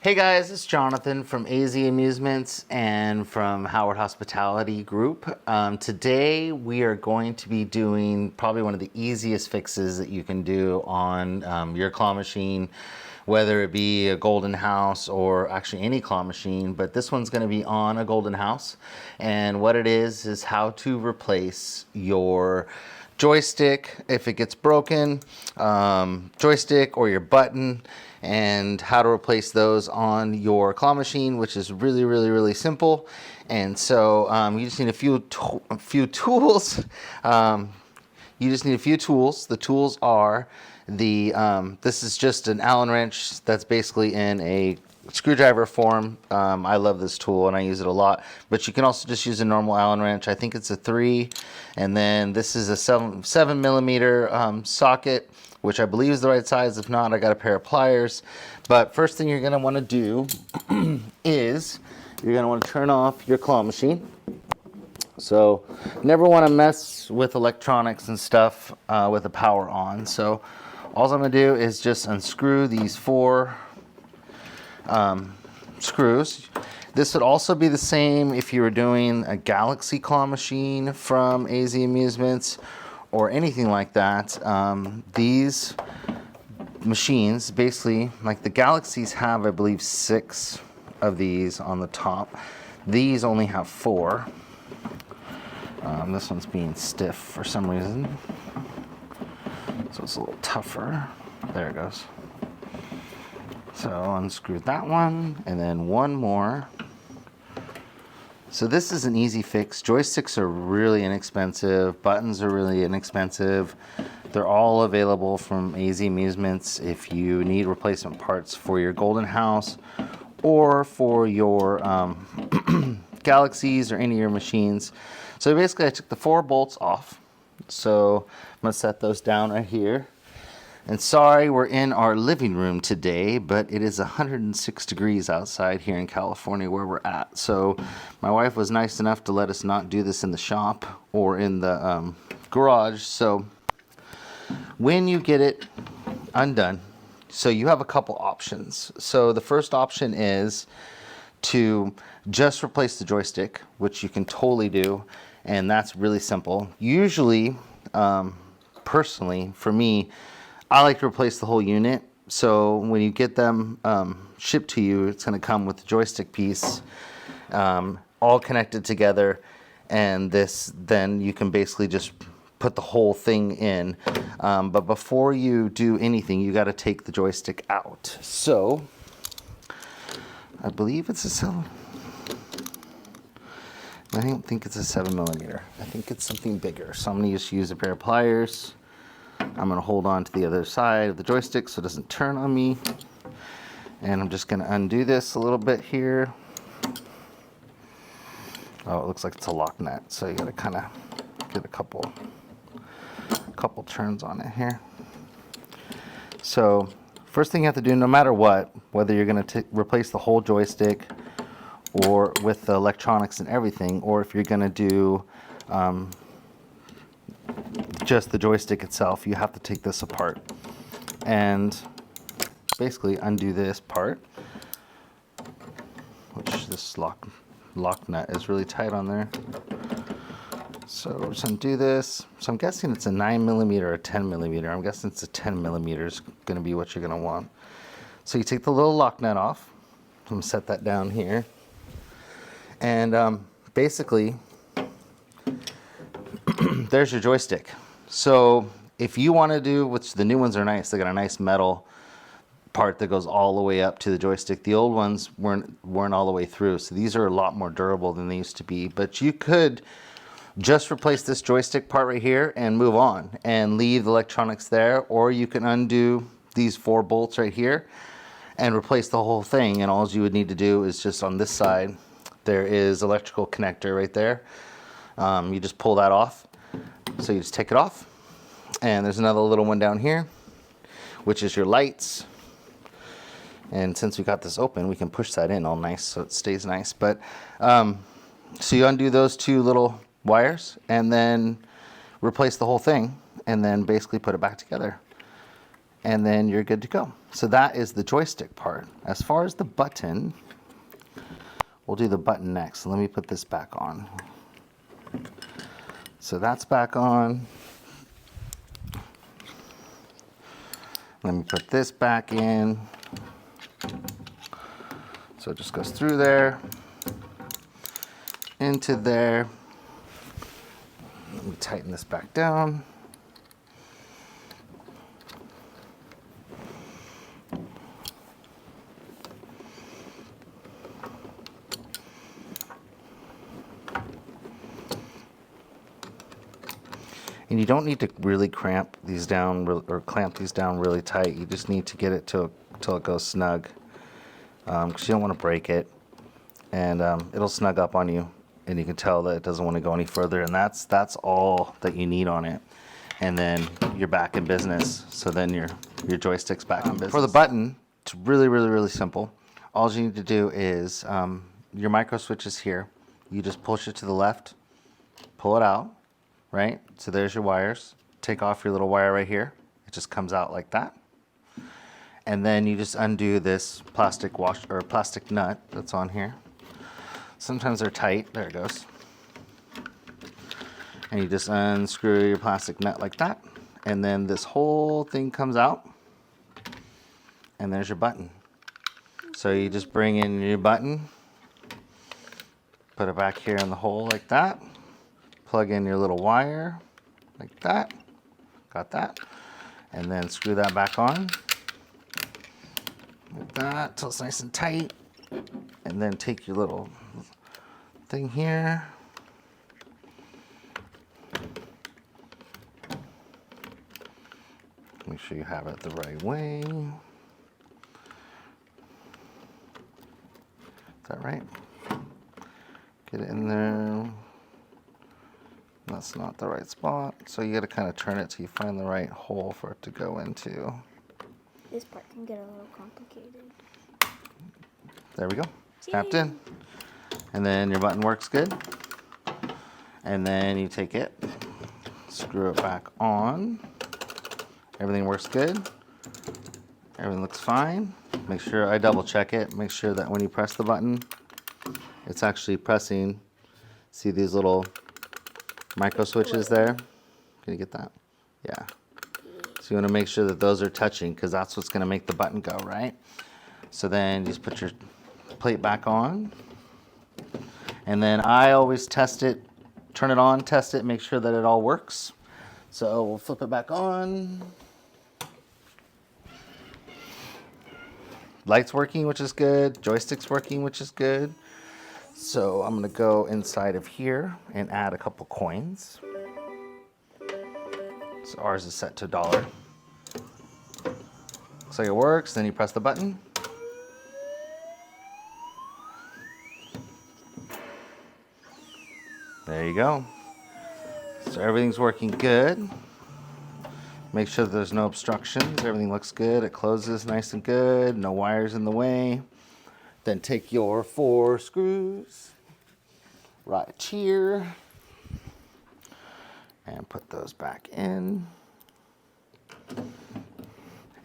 Hey guys, it's Jonathan from AZ Amusements and from Howard Hospitality Group. Today we are going to be doing probably one of the easiest fixes that you can do on your claw machine, whether it be a Golden House or actually any claw machine, but this one's going to be on a Golden House. And what it is how to replace your joystick if it gets broken, joystick or your button, and how to replace those on your claw machine, which is really simple. And so you just need a few tools. You just need a few tools. The tools are this is just an Allen wrench that's basically in a screwdriver form. I love this tool and I use it a lot, but you can also just use a normal Allen wrench. I think it's a 3, and then this is a 7 millimeter socket, which I believe is the right size. If not, I got a pair of pliers. But first thing you're going to want to do is you're going to want to turn off your claw machine. So never want to mess with electronics and stuff with the power on. So all I'm going to do is just unscrew these 4 screws. This would also be the same if you were doing a Galaxy claw machine from AZ Amusements or anything like that. These machines, basically, like the Galaxies have, I believe, 6 of these on the top. These only have 4. This one's being stiff for some reason, so it's a little tougher. There it goes. So unscrew that one, and then one more. So this is an easy fix. Joysticks are really inexpensive. Buttons are really inexpensive. They're all available from AZ Amusements if you need replacement parts for your Golden House or for your Galaxies or any of your machines. So basically I took the 4 bolts off. So I'm gonna set those down right here. And sorry, we're in our living room today, but it is 106 degrees outside here in California where we're at. So my wife was nice enough to let us not do this in the shop or in the garage. So when you get it undone, so you have a couple options. So the first option is to just replace the joystick, which you can totally do, and that's really simple. Usually, personally, for me, I like to replace the whole unit. So when you get them shipped to you, it's going to come with the joystick piece all connected together, and then you can basically just put the whole thing in. But before you do anything, you got to take the joystick out. So I believe it's I don't think it's a 7 millimeter. I think it's something bigger. So I'm going to just use a pair of pliers. I'm going to hold on to the other side of the joystick so it doesn't turn on me. And I'm just going to undo this a little bit here. Oh, it looks like it's a lock nut, so you got to kind of get a couple turns on it here. So first thing you have to do, no matter what, whether you're going to replace the whole joystick or with the electronics and everything, or if you're going to do just the joystick itself, you have to take this apart and basically undo this part, which this lock nut is really tight on there. So just undo this. So I'm guessing it's a 9 millimeter or 10 millimeter. I'm guessing it's a 10 millimeter is going to be what you're going to want. So you take the little lock nut off. I'm going to set that down here. And basically, there's your joystick. So if you want to do, which the new ones are nice, they got a nice metal part that goes all the way up to the joystick. The old ones weren't all the way through, so these are a lot more durable than they used to be. But you could just replace this joystick part right here and move on and leave the electronics there, or you can undo these 4 bolts right here and replace the whole thing. And all you would need to do is just on this side, there is electrical connector right there. You just pull that off. So you just take it off, and there's another little one down here, which is your lights. And since we got this open, we can push that in all nice so it stays nice. But so you undo those two little wires and then replace the whole thing and then basically put it back together. And then you're good to go. So that is the joystick part. As far as the button, we'll do the button next. So let me put this back on. So that's back on. Let me put this back in. So it just goes through there, into there. Let me tighten this back down. And you don't need to really clamp these down or clamp these down really tight. You just need to get it till it goes snug, because you don't want to break it, and it'll snug up on you, and you can tell that it doesn't want to go any further. And that's all that you need on it, and then you're back in business. So then your joystick's back in business. For the button, it's really simple. All you need to do is your micro switch is here. You just push it to the left, pull it out, right? So there's your wires. Take off your little wire right here. It just comes out like that. And then you just undo this plastic wash or plastic nut that's on here. Sometimes they're tight. There it goes. And you just unscrew your plastic nut like that. And then this whole thing comes out. And there's your button. So you just bring in your button, put it back here in the hole like that. Plug in your little wire like that. Got that. And then screw that back on. Like that till it's nice and tight, and then take your little thing here, make sure you have it the right way. Is that right? Get it in there. That's not the right spot, so you got to kind of turn it till you find the right hole for it to go into. This part can get a little complicated. There we go. Snapped in. And then your button works good. And then you take it, screw it back on. Everything works good. Everything looks fine. Make sure I double check it. Make sure that when you press the button, it's actually pressing. See these little micro switches there? Can you get that? Yeah. So you want to make sure that those are touching, because that's what's going to make the button go, right? So then you just put your plate back on. And then I always test it, turn it on, test it, make sure that it all works. So we'll flip it back on. Light's working, which is good. Joystick's working, which is good. So I'm going to go inside of here and add a couple coins. So ours is set to $1. Looks like it works. Then you press the button. There you go. So everything's working good. Make sure there's no obstructions. Everything looks good. It closes nice and good. No wires in the way. Then take your 4 screws right here and put those back in.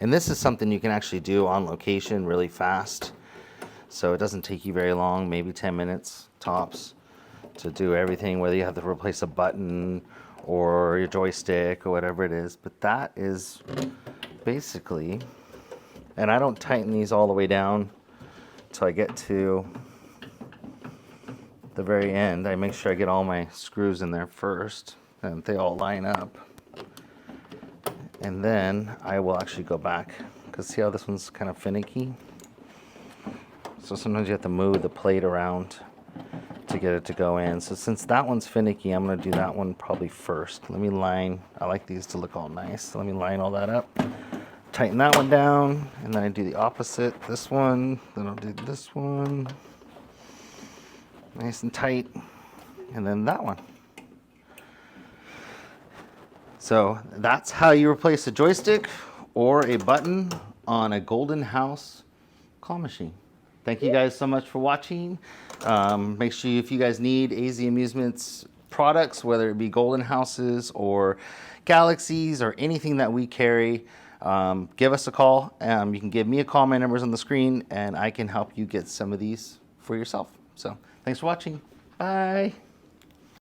And this is something you can actually do on location really fast. So it doesn't take you very long, maybe 10 minutes tops, to do everything, whether you have to replace a button or your joystick or whatever it is. But that is basically, and I don't tighten these all the way down until I get to the very end. I make sure I get all my screws in there first and they all line up. And then I will actually go back, because see how this one's kind of finicky? So sometimes you have to move the plate around to get it to go in. So since that one's finicky, I'm going to do that one probably first. Let me line, I like these to look all nice. So let me line all that up. Tighten that one down, and then I do the opposite, this one, then I'll do this one. Nice and tight, and then that one. So that's how you replace a joystick or a button on a Golden House claw machine. Thank you guys so much for watching. Make sure if you guys need AZ Amusements products, whether it be Golden Houses or Galaxies or anything that we carry, give us a call. You can give me a call. My number's on the screen, and I can help you get some of these for yourself. So thanks for watching. Bye.